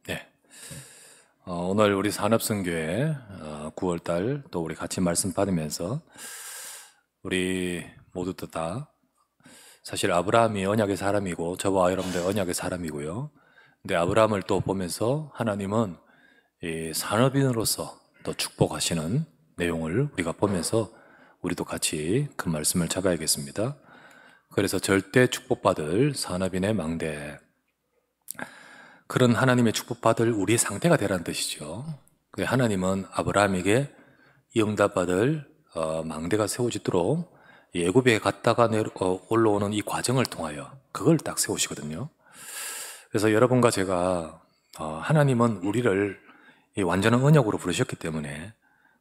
네. 오늘 우리 산업선교회 9월달 또 우리 같이 말씀 받으면서 우리 모두 다 사실 아브라함이 언약의 사람이고 저와 여러분들 언약의 사람이고요. 근데 아브라함을 또 보면서 하나님은 이 산업인으로서 또 축복하시는 내용을 우리가 보면서 우리도 같이 그 말씀을 잡아야겠습니다. 그래서 절대 축복받을 산업인의 망대, 그런 하나님의 축복받을 우리의 상태가 되라는 뜻이죠. 하나님은 아브라함에게 이 응답받을 망대가 세워지도록 애굽에 갔다가 올라오는 이 과정을 통하여 그걸 딱 세우시거든요. 그래서 여러분과 제가 하나님은 우리를 이 완전한 언약으로 부르셨기 때문에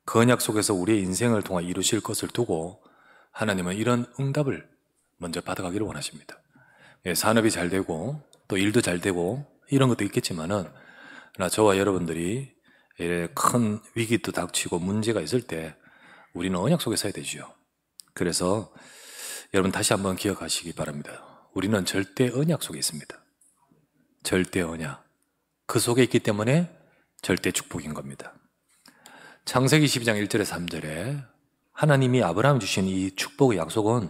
그 언약 속에서 우리의 인생을 통해 이루실 것을 두고 하나님은 이런 응답을 먼저 받아가기를 원하십니다. 산업이 잘 되고 또 일도 잘 되고 이런 것도 있겠지만은 저와 여러분들이 큰 위기도 닥치고 문제가 있을 때 우리는 언약 속에 서야 되죠. 그래서 여러분 다시 한번 기억하시기 바랍니다. 우리는 절대 언약 속에 있습니다. 절대 언약. 그 속에 있기 때문에 절대 축복인 겁니다. 창세기 12장 1절에 3절에 하나님이 아브라함 주신 이 축복의 약속은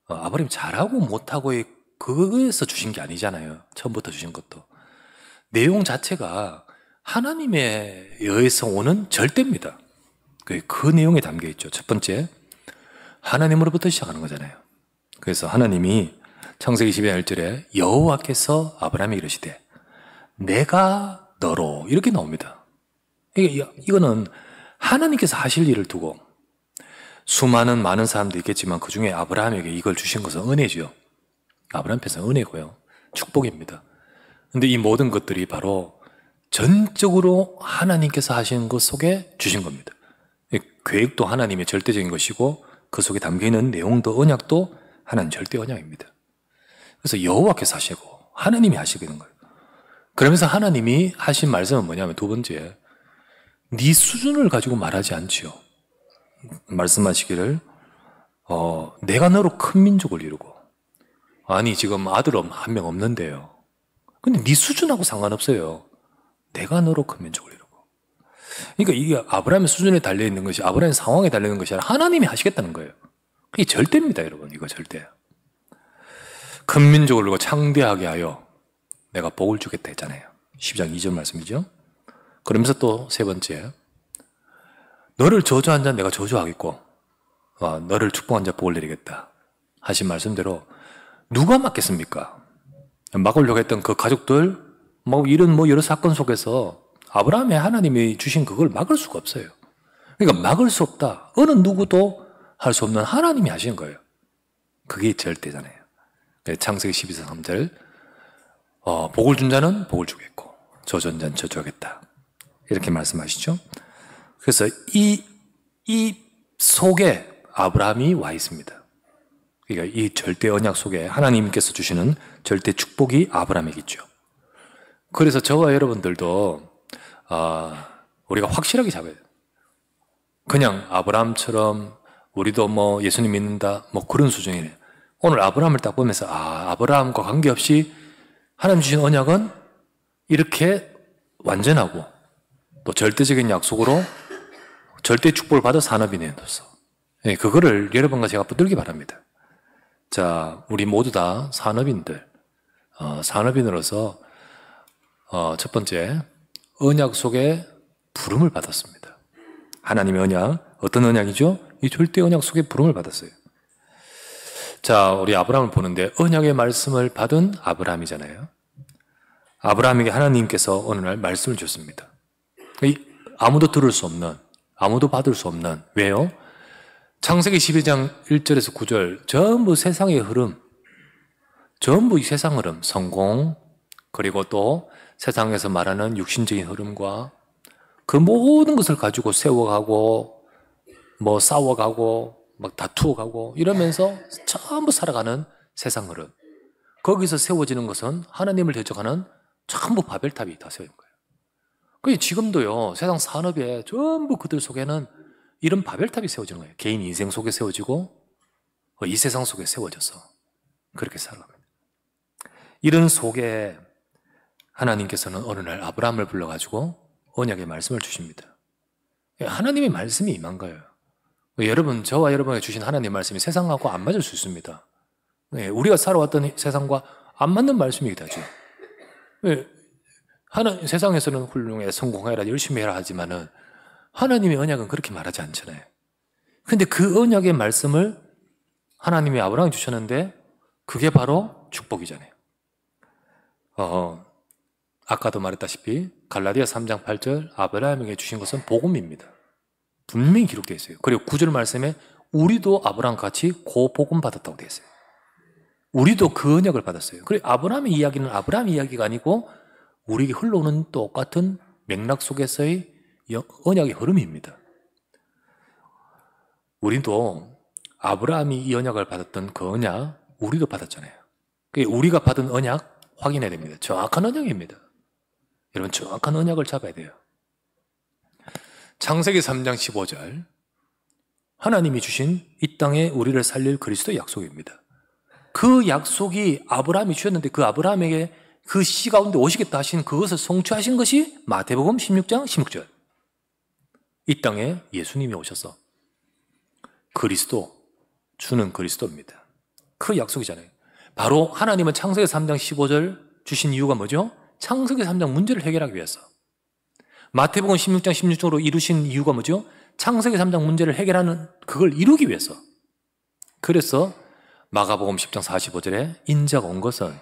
아브라함이 잘하고 못하고의 그거에서 주신 게 아니잖아요. 처음부터 주신 것도. 내용 자체가 하나님에 의해서 오는 절대입니다. 그 내용에 담겨 있죠. 첫 번째, 하나님으로부터 시작하는 거잖아요. 그래서 하나님이 창세기 12장 1절에 여호와께서 아브라함에게 이르시되 내가 너로 이렇게 나옵니다. 이거는 하나님께서 하실 일을 두고 수많은 많은 사람도 있겠지만 그 중에 아브라함에게 이걸 주신 것은 은혜죠. 아브라함께서는 은혜고요. 축복입니다. 근데 이 모든 것들이 바로 전적으로 하나님께서 하신 것 속에 주신 겁니다. 계획도 하나님의 절대적인 것이고 그 속에 담겨있는 내용도 언약도 하나님 절대 언약입니다. 그래서 여호와께서 하시고 하나님이 하시게 된 거예요. 그러면서 하나님이 하신 말씀은 뭐냐면 두 번째, 네 수준을 가지고 말하지 않지요. 말씀하시기를 내가 너로 큰 민족을 이루고, 아니 지금 아들 한 명 없는데요. 근데 네 수준하고 상관없어요. 내가 너로 큰 민족을 이루고. 그러니까 이게 아브라함의 수준에 달려있는 것이, 아브라함의 상황에 달려있는 것이 아니라 하나님이 하시겠다는 거예요. 그게 절대입니다, 여러분. 이거 절대. 큰 민족을 이루고 창대하게 하여 내가 복을 주겠다 했잖아요. 12장 2절 말씀이죠. 그러면서 또 세 번째, 너를 저주한 자 내가 저주하겠고 너를 축복한 자 복을 내리겠다 하신 말씀대로 누가 막겠습니까? 막으려고 했던 그 가족들, 이런 여러 사건 속에서 아브라함의 하나님이 주신 그걸 막을 수가 없어요. 그러니까 막을 수 없다. 어느 누구도 할 수 없는 하나님이 하신 거예요. 그게 절대잖아요. 창세기 12장 3절 복을 준 자는 복을 주겠고 저주한 자는 저주하겠다. 이렇게 말씀하시죠. 그래서 이 속에 아브라함이 와 있습니다. 그러니까 이 절대 언약 속에 하나님께서 주시는 절대 축복이 아브라함에게 있죠. 그래서 저와 여러분들도 우리가 확실하게 잡아야 돼요. 그냥 아브라함처럼 우리도 예수님 믿는다 그런 수준이네요. 오늘 아브라함을 딱 보면서 아브라함과 관계없이 하나님 주신 언약은 이렇게 완전하고 또 절대적인 약속으로 절대 축복을 받아 산업인으로서 그거를 여러분과 제가 붙들기 바랍니다. 자, 우리 모두 다 산업인들, 산업인으로서 첫 번째, 언약 속에 부름을 받았습니다. 하나님의 언약, 어떤 언약이죠? 이 절대 언약 속에 부름을 받았어요. 자, 우리 아브라함을 보는데 언약의 말씀을 받은 아브라함이잖아요. 아브라함에게 하나님께서 어느 날 말씀을 줬습니다. 아무도 들을 수 없는, 아무도 받을 수 없는, 왜요? 창세기 12장 1절에서 9절 전부 세상의 흐름, 전부 이 세상 흐름, 성공, 그리고 또 세상에서 말하는 육신적인 흐름과 그 모든 것을 가지고 세워가고 싸워가고 다투어가고 이러면서 전부 살아가는 세상 흐름, 거기서 세워지는 것은 하나님을 대적하는 전부 바벨탑이 다 세워진 거예요. 그래서 지금도요, 세상 산업에 전부 그들 속에는 이런 바벨탑이 세워지는 거예요. 개인 인생 속에 세워지고 이 세상 속에 세워져서 그렇게 살아갑니다. 이런 속에 하나님께서는 어느 날 아브라함을 불러가지고 언약의 말씀을 주십니다. 하나님의 말씀이 임한 거예요. 여러분, 저와 여러분에게 주신 하나님의 말씀이 세상하고 안 맞을 수 있습니다. 우리가 살아왔던 세상과 안 맞는 말씀이기도 하죠. 세상에서는 훌륭해, 성공해라, 열심히 해라 하지만은 하나님의 언약은 그렇게 말하지 않잖아요. 근데 그 언약의 말씀을 하나님이 아브라함에 주셨는데 그게 바로 축복이잖아요. 아까도 말했다시피 갈라디아 3장 8절 아브라함에게 주신 것은 복음입니다. 분명히 기록되어 있어요. 그리고 9절 말씀에 우리도 아브라함 같이 그 복음 받았다고 되어 있어요. 우리도 그 언약을 받았어요. 그리고 아브라함의 이야기는 아브라함의 이야기가 아니고 우리에게 흘러오는 똑같은 맥락 속에서의 언약의 흐름입니다. 우리도 아브라함이 이 언약을 받았던 그 언약 우리도 받았잖아요. 우리가 받은 언약 확인해야 됩니다. 정확한 언약입니다. 여러분, 정확한 언약을 잡아야 돼요. 창세기 3장 15절 하나님이 주신 이 땅에 우리를 살릴 그리스도의 약속입니다. 그 약속이 아브라함이 주셨는데 그 아브라함에게 그 씨 가운데 오시겠다 하신 그것을 성취하신 것이 마태복음 16장 16절. 이 땅에 예수님이 오셔서 그리스도, 주는 그리스도입니다. 그 약속이잖아요. 바로 하나님은 창세기 3장 15절 주신 이유가 뭐죠? 창세기 3장 문제를 해결하기 위해서. 마태복음 16장 16절로 이루신 이유가 뭐죠? 창세기 3장 문제를 해결하는 그걸 이루기 위해서. 그래서 마가복음 10장 45절에 인자가 온 것은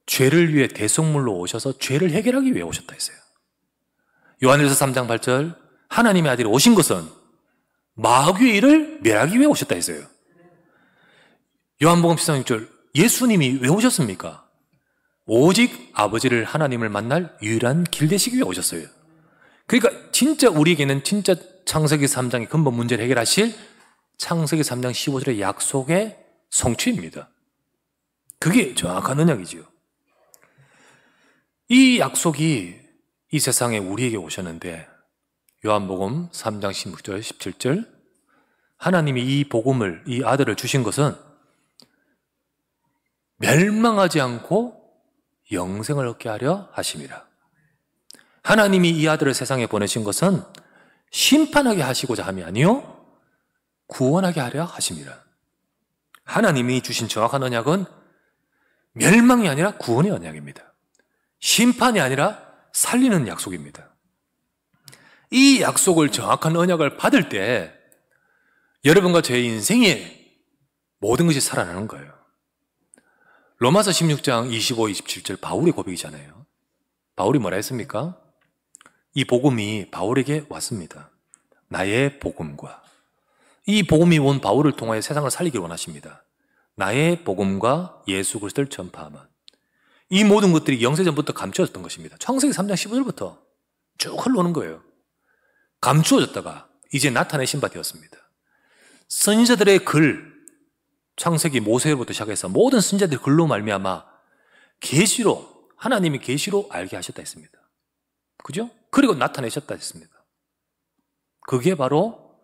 죄를 위해 대속물로 오셔서 죄를 해결하기 위해 오셨다 했어요. 요한일서 3장 8절 하나님의 아들이 오신 것은 마귀의 일을 멸하기 위해 오셨다 했어요. 요한복음 13장 6절 예수님이 왜 오셨습니까? 오직 아버지를 하나님을 만날 유일한 길 되시기 위해 오셨어요. 그러니까 진짜 우리에게는 진짜 창세기 3장의 근본 문제를 해결하실 창세기 3장 15절의 약속의 성취입니다. 그게 정확한 언약이지요. 이 약속이 이 세상에 우리에게 오셨는데 요한복음 3장 16절 17절 하나님이 이 복음을 이 아들을 주신 것은 멸망하지 않고 영생을 얻게 하려 하심이라. 하나님이 이 아들을 세상에 보내신 것은 심판하게 하시고자 함이 아니요 구원하게 하려 하심이라. 하나님이 주신 정확한 언약은 멸망이 아니라 구원의 언약입니다. 심판이 아니라 살리는 약속입니다. 이 약속을 정확한 언약을 받을 때 여러분과 제 인생에 모든 것이 살아나는 거예요. 로마서 16장 25, 27절 바울의 고백이잖아요. 바울이 뭐라 했습니까? 이 복음이 바울에게 왔습니다. 나의 복음과 이 복음이 온 바울을 통하여 세상을 살리기를 원하십니다. 나의 복음과 예수 그리스도를 전파하면 이 모든 것들이 영세전부터 감추어졌던 것입니다. 창세기 3장 15절부터 쭉 흘러오는 거예요. 감추어졌다가 이제 나타내신 바 되었습니다. 선지자들의 글, 창세기 모세부터 시작해서 모든 선지자들의 글로 말미암아 계시로 하나님이 계시로 알게 하셨다 했습니다. 그죠? 그리고 나타내셨다 했습니다. 그게 바로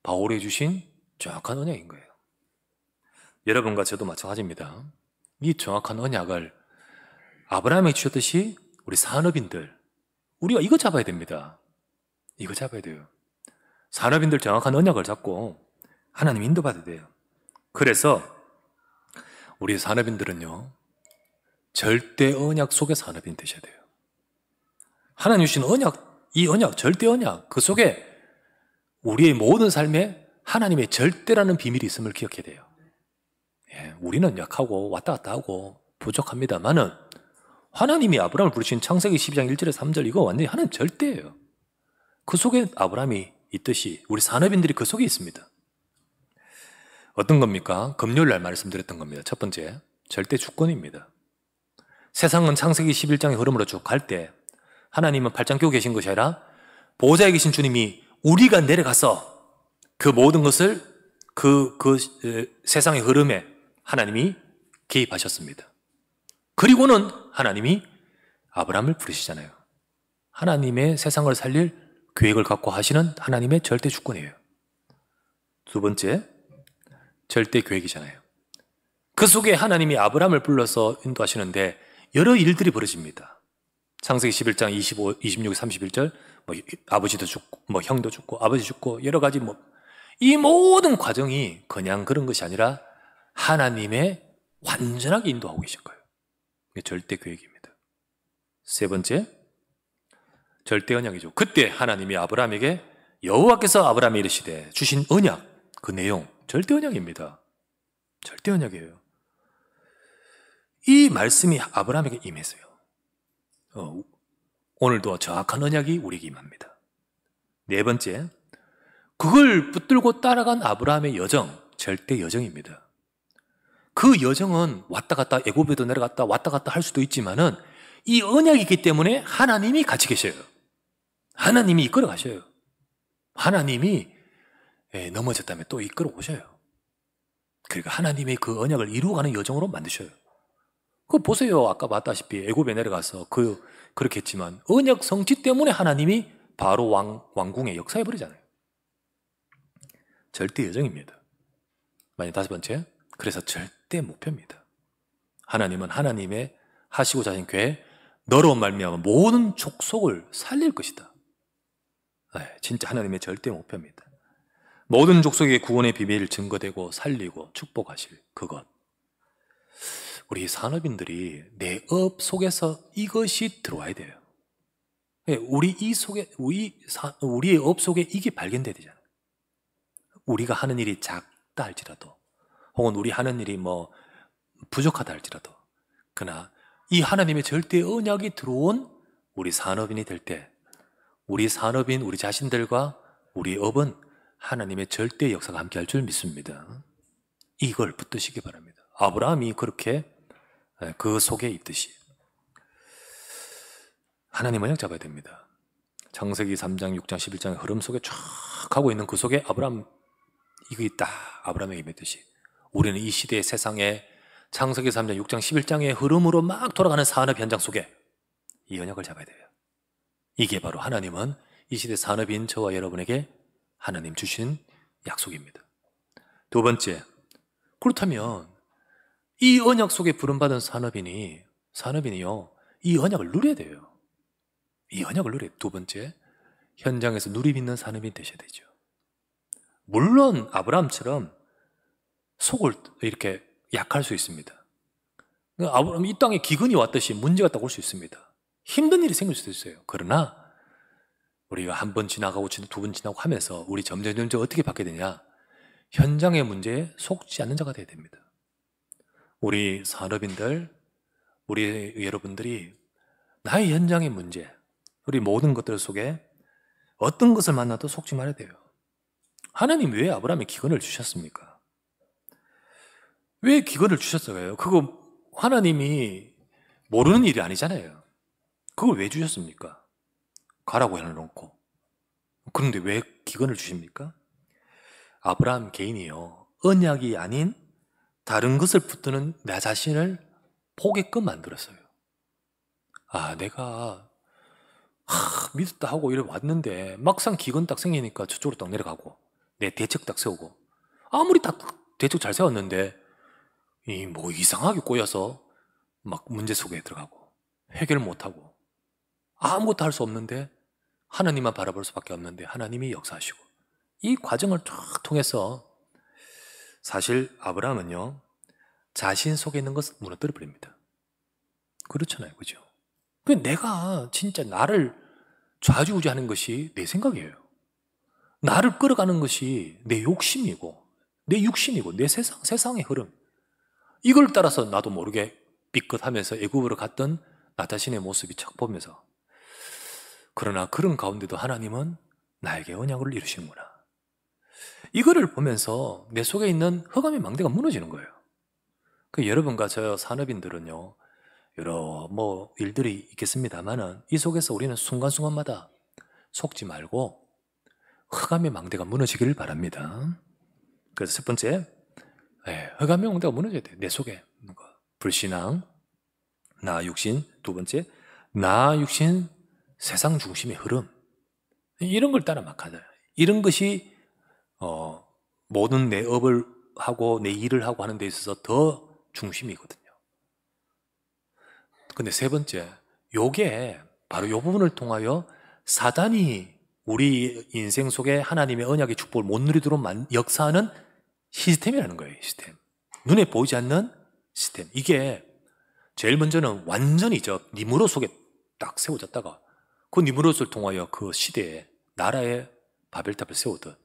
바울이 주신 정확한 언약인 거예요. 여러분과 저도 마찬가지입니다. 이 정확한 언약을 아브라함이 주셨듯이 우리 산업인들 우리가 이거 잡아야 됩니다. 이거 잡아야 돼요. 산업인들 정확한 언약을 잡고 하나님 인도받아야 돼요. 그래서 우리 산업인들은요 절대 언약 속의 산업인 되셔야 돼요. 하나님 주신 언약, 이 언약, 절대 언약 그 속에 우리의 모든 삶에 하나님의 절대라는 비밀이 있음을 기억해야 돼요. 우리는 약하고 왔다 갔다 하고 부족합니다만은 하나님이 아브라함을 부르신 창세기 12장 1절에 3절 이거 완전히 하나님 절대예요. 그 속에 아브라함이 있듯이 우리 산업인들이 그 속에 있습니다. 어떤 겁니까? 금요일 날 말씀드렸던 겁니다. 첫 번째, 절대 주권입니다. 세상은 창세기 11장의 흐름으로 쭉 갈 때 하나님은 발장 끼고 계신 것이 아니라 보호자에 계신 주님이 우리가 내려가서 그 모든 것을 세상의 흐름에 하나님이 개입하셨습니다. 그리고는 하나님이 아브라함을 부르시잖아요. 하나님의 세상을 살릴 계획을 갖고 하시는 하나님의 절대 주권이에요. 두 번째, 절대 계획이잖아요. 그 그 속에 하나님이 아브라함을 불러서 인도하시는데 여러 일들이 벌어집니다. 창세기 11장 25, 26, 31절 아버지도 죽고 형도 죽고 아버지 죽고 여러 가지 이 모든 과정이 그냥 그런 것이 아니라 하나님의 완전하게 인도하고 계신 거예요. 이게 절대 계획입니다. 세 번째, 절대 언약이죠. 그때 하나님이 아브라함에게 여호와께서 아브라함에 이르시되 주신 언약, 그 내용 절대 언약입니다. 절대 언약이에요. 이 말씀이 아브라함에게 임했어요. 오늘도 정확한 언약이 우리에게 임합니다. 네 번째, 그걸 붙들고 따라간 아브라함의 여정, 절대 여정입니다. 그 여정은 왔다 갔다 애굽에도 내려갔다 왔다 갔다 할 수도 있지만은 이 언약이기 때문에 하나님이 같이 계셔요. 하나님이 이끌어 가셔요. 하나님이 넘어졌다면 또 이끌어 오셔요. 그러니까 하나님의 그 언약을 이루어가는 여정으로 만드셔요. 그거 보세요. 아까 봤다시피 애굽에 내려가서 그렇게 했지만 언약 성취 때문에 하나님이 바로 왕궁에 역사해 버리잖아요. 절대 여정입니다. 다섯 번째, 그래서 절대 목표입니다. 하나님은 하나님의 하시고자 하신 계획, 너로 말미암아 모든 족속을 살릴 것이다. 진짜 하나님의 절대 목표입니다. 모든 족속의 구원의 비밀을 증거되고 살리고 축복하실 그것. 우리 산업인들이 내 업 속에서 이것이 들어와야 돼요. 우리의 업 속에 이게 발견돼야 되잖아요. 우리가 하는 일이 작다 할지라도, 혹은 우리 하는 일이 부족하다 할지라도, 그러나 이 하나님의 절대 언약이 들어온 우리 산업인이 될 때, 우리 산업인, 우리 자신들과 우리 업은 하나님의 절대 역사가 함께 할 줄 믿습니다. 이걸 붙드시기 바랍니다. 아브라함이 그렇게 그 속에 있듯이 하나님 언약 잡아야 됩니다. 창세기 3장, 6장, 11장의 흐름 속에 쫙 하고 있는 그 속에 아브라함 이거 있다. 아브라함에게 맺듯이 우리는 이 시대의 세상에 창세기 3장, 6장, 11장의 흐름으로 막 돌아가는 산업 현장 속에 이 언약을 잡아야 돼요. 이게 바로 하나님은 이 시대 산업인 저와 여러분에게 하나님 주신 약속입니다. 두 번째, 그렇다면 이 언약 속에 부름받은 산업인이요, 이 언약을 누려야 돼요. 이 언약을 누려야 돼요. 두 번째, 현장에서 누림 있는 산업인이 되셔야 되죠. 물론 아브라함처럼 속을 이렇게 약할 수 있습니다. 아브라함 이 땅에 기근이 왔듯이 문제가 딱 올 수 있습니다. 힘든 일이 생길 수도 있어요. 그러나 우리가 한 번 지나가고 두 번 지나고 하면서 우리 점점 어떻게 받게 되냐? 현장의 문제에 속지 않는 자가 되어야 됩니다. 우리 산업인들, 우리 여러분들이 나의 현장의 문제, 우리 모든 것들 속에 어떤 것을 만나도 속지 말아야 돼요. 하나님 왜 아브라함에 기근을 주셨습니까? 왜 기근을 주셨어요? 그거 하나님이 모르는 일이 아니잖아요. 그걸 왜 주셨습니까? 가라고 해놓고. 그런데 왜 기근을 주십니까? 아브라함 개인이요, 언약이 아닌 다른 것을 붙드는 나 자신을 포기끔 만들었어요. 내가 믿었다 하고 이래 왔는데 막상 기근 딱 생기니까 저쪽으로 딱 내려가고 내 대책 딱 세우고, 아무리 딱 대책 잘 세웠는데 이상하게 꼬여서 막 문제 속에 들어가고 해결 못하고 아무것도 할 수 없는데 하나님만 바라볼 수밖에 없는데 하나님이 역사하시고, 이 과정을 쫙 통해서 사실 아브라함은요, 자신 속에 있는 것을 무너뜨려 버립니다. 그렇잖아요, 그죠? 내가 진짜 나를 좌지우지하는 것이 내 생각이에요. 나를 끌어가는 것이 내 욕심이고 내 육신이고 내 세상의 흐름, 이걸 따라서 나도 모르게 삐끗하면서 애굽으로 갔던 나 자신의 모습이 착 보면서, 그러나 그런 가운데도 하나님은 나에게 언약을 이루시는구나. 이거를 보면서 내 속에 있는 흑암의 망대가 무너지는 거예요. 여러분과 저 산업인들은요, 여러 일들이 있겠습니다만은 이 속에서 우리는 순간순간마다 속지 말고 흑암의 망대가 무너지기를 바랍니다. 그래서 첫 번째, 흑암의 망대가 무너져야 돼요. 내 속에 불신앙, 나 육신. 두 번째, 나 육신 세상 중심의 흐름, 이런 걸 따라 막 하잖아요. 이런 것이 모든 내 업을 하고 내 일을 하고 하는 데 있어서 더 중심이거든요. 근데 세 번째, 요게 바로 요 부분을 통하여 사단이 우리 인생 속에 하나님의 언약의 축복을 못 누리도록 역사하는 시스템이라는 거예요. 시스템. 눈에 보이지 않는 시스템. 이게 제일 먼저는 완전히 니무롯 속에 딱 세워졌다가 그 니무롯을 통하여 그 시대에 나라의 바벨탑을 세우듯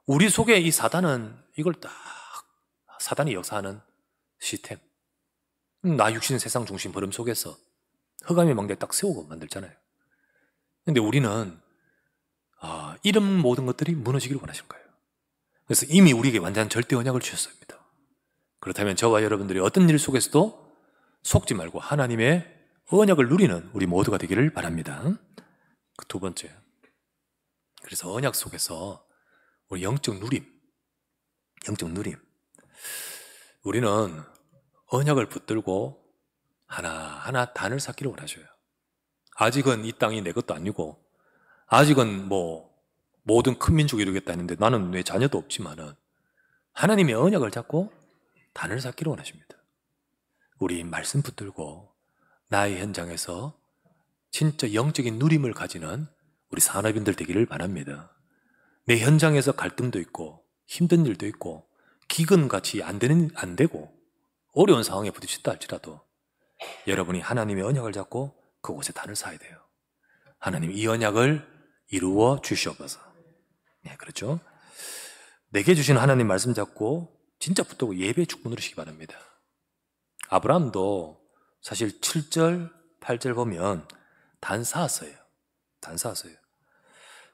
우리 속에 이 사단은 이걸 딱 사단이 역사하는 시스템. 나 육신 세상 중심 흐름 속에서 흑암의 망대 딱 세우고 만들잖아요. 근데 우리는 이런 모든 것들이 무너지기를 원하신 거예요. 그래서 이미 우리에게 완전한 절대 언약을 주셨습니다. 그렇다면 저와 여러분들이 어떤 일 속에서도 속지 말고 하나님의 언약을 누리는 우리 모두가 되기를 바랍니다. 그 두 번째, 그래서 언약 속에서 우리 영적 누림, 우리는 언약을 붙들고 하나하나 단을 쌓기를 원하셔요. 아직은 이 땅이 내 것도 아니고 아직은 모든 큰 민족이 이루겠다 했는데 나는 내 자녀도 없지만은 하나님의 언약을 잡고 단을 쌓기를 원하십니다. 우리 말씀 붙들고 나의 현장에서 진짜 영적인 누림을 가지는 우리 산업인들 되기를 바랍니다. 내 현장에서 갈등도 있고 힘든 일도 있고 기근같이 안 되고 어려운 상황에 부딪혔다 할지라도 여러분이 하나님의 언약을 잡고 그곳에 단을 쌓아야 돼요. 하나님 이 언약을 이루어 주시옵소서. 네, 그렇죠? 내게 주신 하나님 말씀 잡고 진짜 붙들고 예배의 축복 누리시기 바랍니다. 아브라함도 사실 7절, 8절 보면 단 쌓았어요.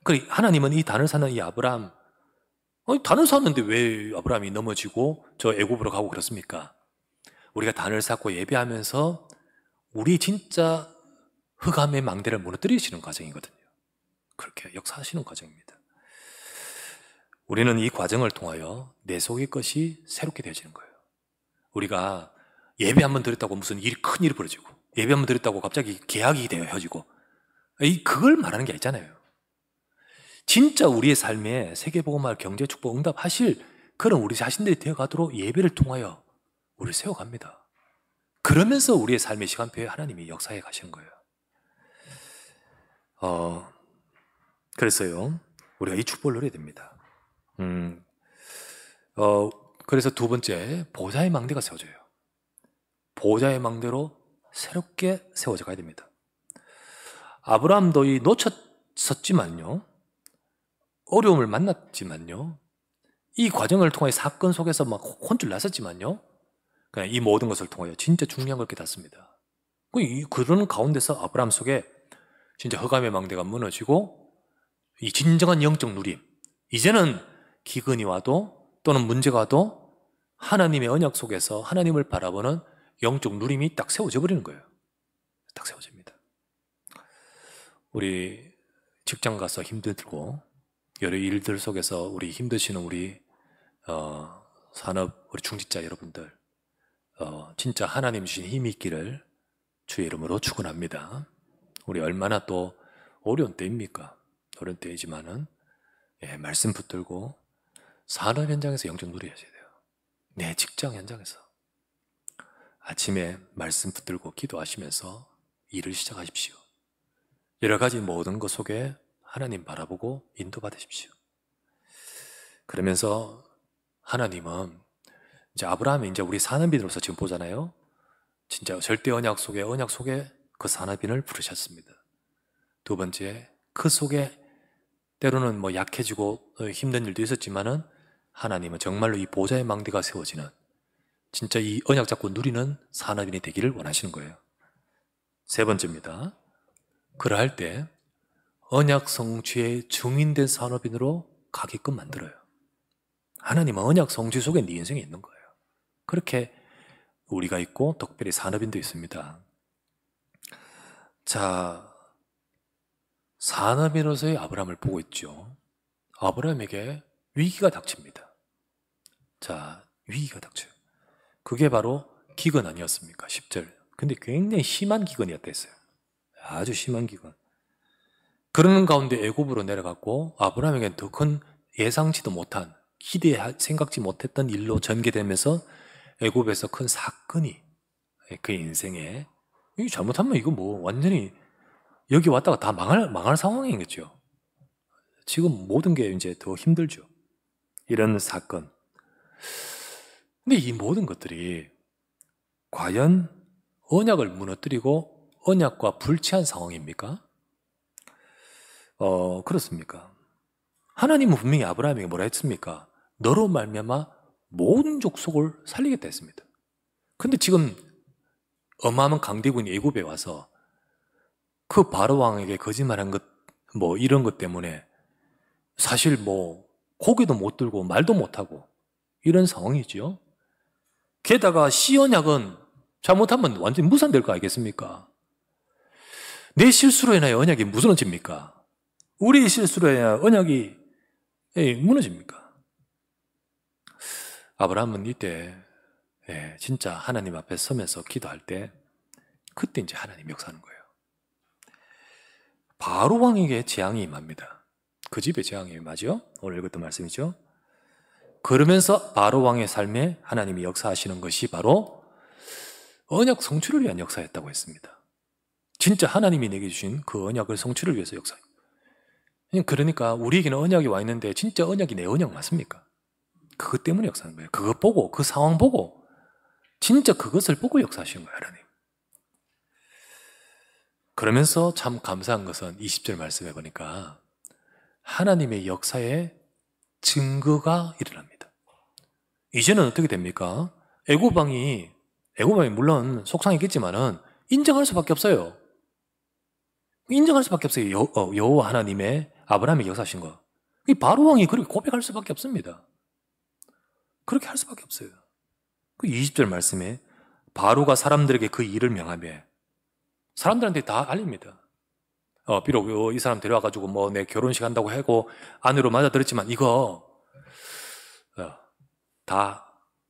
그래 하나님은 이 단을 쌓는 이 아브라함, 단을 쌓았는데 왜 아브라함이 넘어지고 저 애굽으로 가고 그렇습니까? 우리가 단을 쌓고 예배하면서 우리 진짜 흑암의 망대를 무너뜨리시는 과정이거든요. 그렇게 역사하시는 과정입니다. 우리는 이 과정을 통하여 내 속의 것이 새롭게 되어지는 거예요. 우리가 예배 한번 드렸다고 무슨 큰 일이 벌어지고 예배 한번 드렸다고 갑자기 계약이 되어지고 그걸 말하는 게 아니잖아요. 진짜 우리의 삶에 세계복음화 경제 축복 응답하실 그런 우리 자신들이 되어가도록 예배를 통하여 우리를 세워갑니다. 그러면서 우리의 삶의 시간표에 하나님이 역사해 가시는 거예요. 그래서요 우리가 이 축복을 누려야 됩니다. 그래서 두 번째, 보좌의 망대가 세워져요. 보좌의 망대로 새롭게 세워져 가야 됩니다. 아브라함도 놓쳤었지만요, 어려움을 만났지만요, 이 과정을 통해 사건 속에서 막 혼쭐 났었지만요, 그냥 이 모든 것을 통하여 진짜 중요한 걸 깨닫습니다. 그런 가운데서 아브라함 속에 진짜 흑암의 망대가 무너지고 이 진정한 영적 누림, 이제는 기근이 와도 또는 문제가 와도 하나님의 언약 속에서 하나님을 바라보는 영적 누림이 딱 세워져 버리는 거예요. 딱 세워집니다. 우리 직장 가서 힘들고 여러 일들 속에서 우리 힘드시는 우리 산업 우리 중직자 여러분들, 진짜 하나님 주신 힘이 있기를 주의 이름으로 축원합니다. 우리 얼마나 또 어려운 때입니까? 어려운 때이지만은 말씀 붙들고 산업 현장에서 영적 누리셔야 돼요. 내 직장 현장에서 아침에 말씀 붙들고 기도하시면서 일을 시작하십시오. 여러 가지 모든 것 속에 하나님 바라보고 인도받으십시오. 그러면서 하나님은 이제 아브라함이 이제 우리 산업인으로서 지금 보잖아요. 진짜 절대 언약 속에 그 산업인을 부르셨습니다. 두 번째, 그 속에 때로는 약해지고 힘든 일도 있었지만은 하나님은 정말로 이 보좌의 망대가 세워지는 진짜 이 언약 잡고 누리는 산업인이 되기를 원하시는 거예요. 세 번째입니다. 그러할 때 언약 성취의 증인된 산업인으로 가게끔 만들어요. 하나님은 언약 성취 속에 네 인생이 있는 거예요. 그렇게 우리가 있고 특별히 산업인도 있습니다. 자, 산업인으로서의 아브라함을 보고 있죠. 아브라함에게 위기가 닥칩니다. 자, 위기가 닥쳐요. 그게 바로 기근 아니었습니까? 10절. 근데 굉장히 심한 기근이었다 했어요. 아주 심한 기근. 그러는 가운데 애굽으로 내려갔고 아브라함에게는 더 큰 예상치도 못한, 생각지 못했던 일로 전개되면서 애굽에서 큰 사건이 그 인생에, 이거 잘못하면 이거 뭐 완전히 여기 왔다가 다 망할 상황이겠죠. 지금 모든 게 이제 더 힘들죠. 이런 사건. 근데 이 모든 것들이 과연 언약을 무너뜨리고 언약과 불치한 상황입니까? 그렇습니까? 하나님은 분명히 아브라함에게 뭐라 했습니까? 너로 말미암아 모든 족속을 살리겠다 했습니다. 근데 지금 어마어마한 강대국인 애굽에 와서 그 바로 왕에게 거짓말한 것, 뭐 이런 것 때문에 사실 뭐 고개도 못 들고 말도 못하고 이런 상황이죠. 게다가 시언약은 잘못하면 완전히 무산될 거 아니겠습니까? 내 실수로 인하여 언약이 무너집니까? 우리의 실수로 인하여 언약이 무너집니까? 아브라함은 이때 진짜 하나님 앞에 서면서 기도할 때 그때 이제 하나님 역사하는 거예요. 바로 왕에게 재앙이 임합니다. 그 집에 재앙이 임하죠? 오늘 읽었던 말씀이죠. 그러면서 바로 왕의 삶에 하나님이 역사하시는 것이 바로 언약 성취를 위한 역사였다고 했습니다. 진짜 하나님이 내게 주신 그 언약을 성취를 위해서 역사해요. 그러니까 우리에게는 언약이 와 있는데 진짜 언약이 내 언약 맞습니까? 그것 때문에 역사하는 거예요. 그것 보고, 그 상황 보고, 진짜 그것을 보고 역사하시는 거예요, 하나님. 그러면서 참 감사한 것은 20절 말씀해 보니까 하나님의 역사에 증거가 일어납니다. 이제는 어떻게 됩니까? 애굽왕이 물론 속상했겠지만은 인정할 수밖에 없어요. 인정할 수밖에 없어요. 여호와 하나님의 아브라함의 역사하신 거. 이 바로 왕이 그렇게 고백할 수밖에 없습니다. 그렇게 할 수밖에 없어요. 그 20절 말씀에 바로가 사람들에게 그 일을 명하며 사람들한테 다 알립니다. 비록 이 사람 데려와가지고 뭐 내 결혼식 한다고 하고 안으로 맞아들었지만 이거 다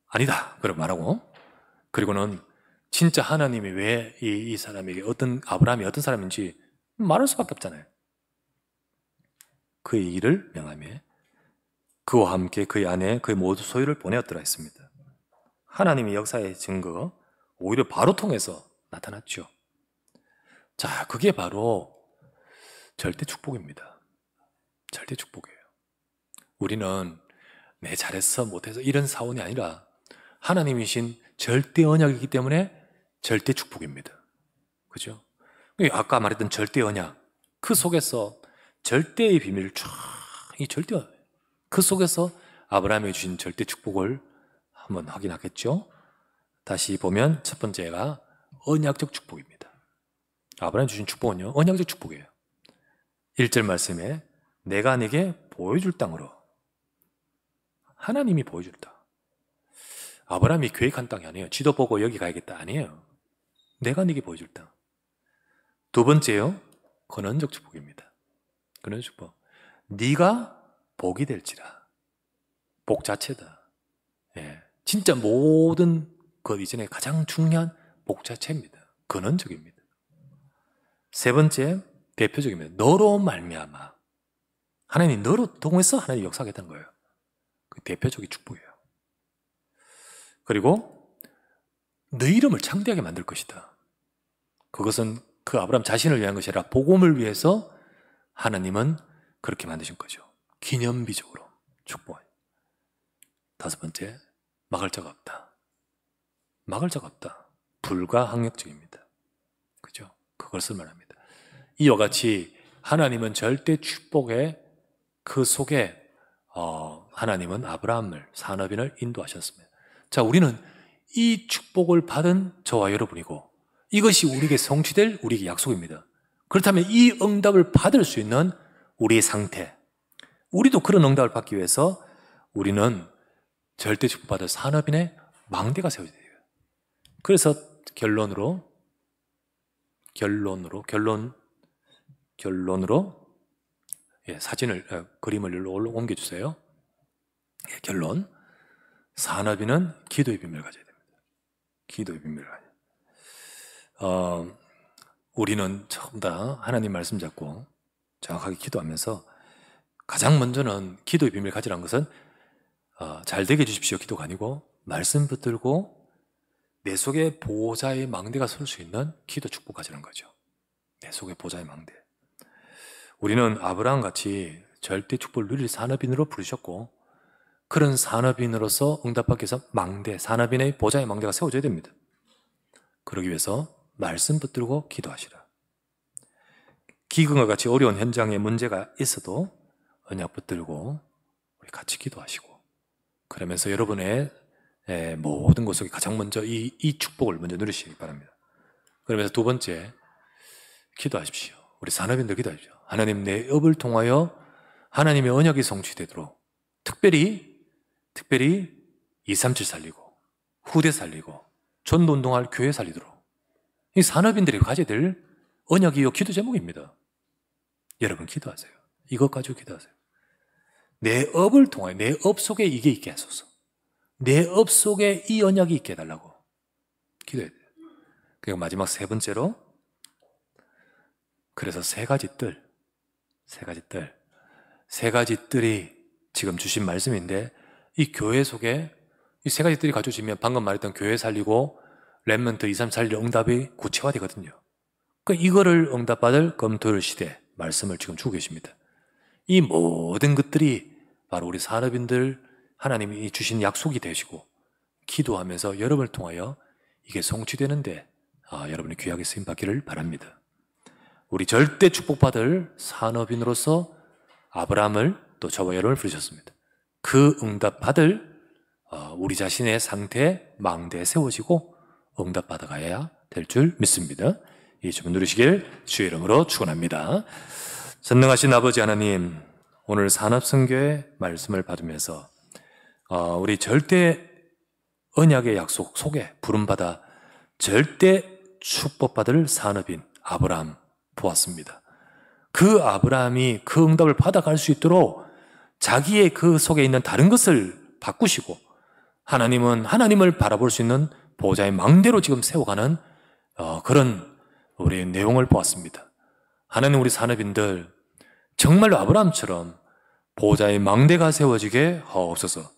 아니다. 그렇게 말하고, 그리고는 진짜 하나님이 왜 이 사람에게 아브라함이 어떤 사람인지 말할 수밖에 없잖아요. 그의 일을 명하며 그와 함께 그의 아내 그의 모두 소유를 보내었더라 했습니다. 하나님의 역사의 증거 오히려 바로 통해서 나타났죠. 자, 그게 바로 절대 축복입니다. 절대 축복이에요. 우리는 내 잘했어 못해서 이런 사원이 아니라 하나님이신 절대 언약이기 때문에 절대 축복입니다. 그죠? 아까 말했던 절대 언약, 그 속에서 절대의 비밀을 이 절대, 그 속에서 아브라함이 주신 절대 축복을 한번 확인하겠죠? 다시 보면 첫 번째가 언약적 축복입니다. 아브라함이 주신 축복은요, 언약적 축복이에요. 1절 말씀에 내가 네게 보여줄 땅으로, 하나님이 보여줄 땅. 아브라함이 계획한 땅이 아니에요. 지도 보고 여기 가야겠다 아니에요. 내가 네게 보여줄 땅. 두 번째요, 근원적 축복입니다. 근원적 축복. 네가 복이 될지라. 복 자체다. 진짜 모든 것 이전에 가장 중요한 복 자체입니다. 근원적입니다. 세 번째, 대표적입니다. 너로 말미암아. 하나님이 너로 통해서 하나님 역사하겠다는 거예요. 그 대표적인 축복이에요. 그리고 너 이름을 창대하게 만들 것이다. 그것은 그 아브라함 자신을 위한 것이 아니라 복음을 위해서 하나님은 그렇게 만드신 거죠. 기념비적으로 축복하니. 다섯 번째, 막을 자가 없다. 막을 자가 없다. 불가항력적입니다. 그죠? 그것을 말합니다. 이와 같이 하나님은 절대 축복의 그 속에 하나님은 아브라함을, 산업인을 인도하셨습니다. 자, 우리는 이 축복을 받은 저와 여러분이고 이것이 우리에게 성취될 우리에게 약속입니다. 그렇다면 이 응답을 받을 수 있는 우리의 상태, 우리도 그런 응답을 받기 위해서 우리는 절대 축복받을 산업인의 망대가 세워져야 돼요. 그래서 결론으로 그림을 일로 옮겨주세요. 결론, 산업인은 기도의 비밀을 가져야 됩니다. 기도의 비밀을 가져야. 우리는 처음 다 하나님 말씀 잡고 정확하게 기도하면서 가장 먼저는 기도의 비밀을 가지라는 것은 잘 되게 해주십시오 기도가 아니고 말씀 붙들고 내 속에 보호자의 망대가 설 수 있는 기도 축복 가지는 거죠. 내 속에 보호자의 망대. 우리는 아브라함 같이 절대 축복을 누릴 산업인으로 부르셨고, 그런 산업인으로서 응답하기 위해서 망대, 산업인의 보호자의 망대가 세워져야 됩니다. 그러기 위해서 말씀 붙들고 기도하시라. 기근과 같이 어려운 현장에 문제가 있어도 언약 붙들고 우리 같이 기도하시고, 그러면서 여러분의 모든 것 속에 가장 먼저 이 축복을 먼저 누리시기 바랍니다. 그러면서 두 번째, 기도하십시오. 우리 산업인들 기도하십시오. 하나님, 내 업을 통하여 하나님의 언약이 성취되도록 특별히 237 살리고 후대 살리고 전도운동할 교회 살리도록, 이 산업인들이 가져야 될 언약이 이 기도 제목입니다. 여러분 기도하세요. 이것 가지고 기도하세요. 내 업을 통하여 내 업 속에 이게 있게 하소서. 내 업 속에 이 언약이 있게 해달라고 기도해야 돼요. 그리고 마지막 세 번째로, 그래서 세 가지 뜰이 지금 주신 말씀인데, 이 교회 속에 이 세 가지 뜰이 갖춰지면 방금 말했던 교회 살리고 렘넌트 2, 3 살릴 응답이 구체화되거든요. 그러니까 이거를 응답받을 검토일 시대 말씀을 지금 주고 계십니다. 이 모든 것들이 바로 우리 산업인들 하나님이 주신 약속이 되시고, 기도하면서 여러분을 통하여 이게 성취되는데 여러분이 귀하게 쓰임 받기를 바랍니다. 우리 절대 축복받을 산업인으로서 아브라함을 또 저와 여러분을 부르셨습니다. 그 응답받을 우리 자신의 상태 망대에 세워지고 응답받아가야 될 줄 믿습니다. 이 주문 누리시길 주의 이름으로 축원합니다. 전능하신 아버지 하나님, 오늘 산업선교의 말씀을 받으면서 우리 절대 언약의 약속 속에 부름받아 절대 축복받을 산업인 아브라함 보았습니다. 그 아브라함이 그 응답을 받아갈 수 있도록 자기의 그 속에 있는 다른 것을 바꾸시고, 하나님은 하나님을 바라볼 수 있는 보호자의 망대로 지금 세워가는 그런 우리 내용을 보았습니다. 하나님, 우리 산업인들 정말로 아브라함처럼 보호자의 망대가 세워지게 하옵소서.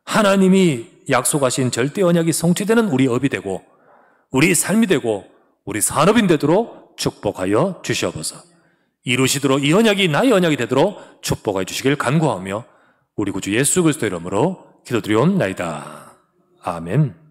하나님이 약속하신 절대 언약이 성취되는 우리 업이 되고 우리 삶이 되고 우리 산업인 되도록 축복하여 주시옵소서. 이루시도록 이 언약이 나의 언약이 되도록 축복하여 주시길 간구하며 우리 구주 예수 그리스도 이름으로 기도드리옵나이다. 아멘.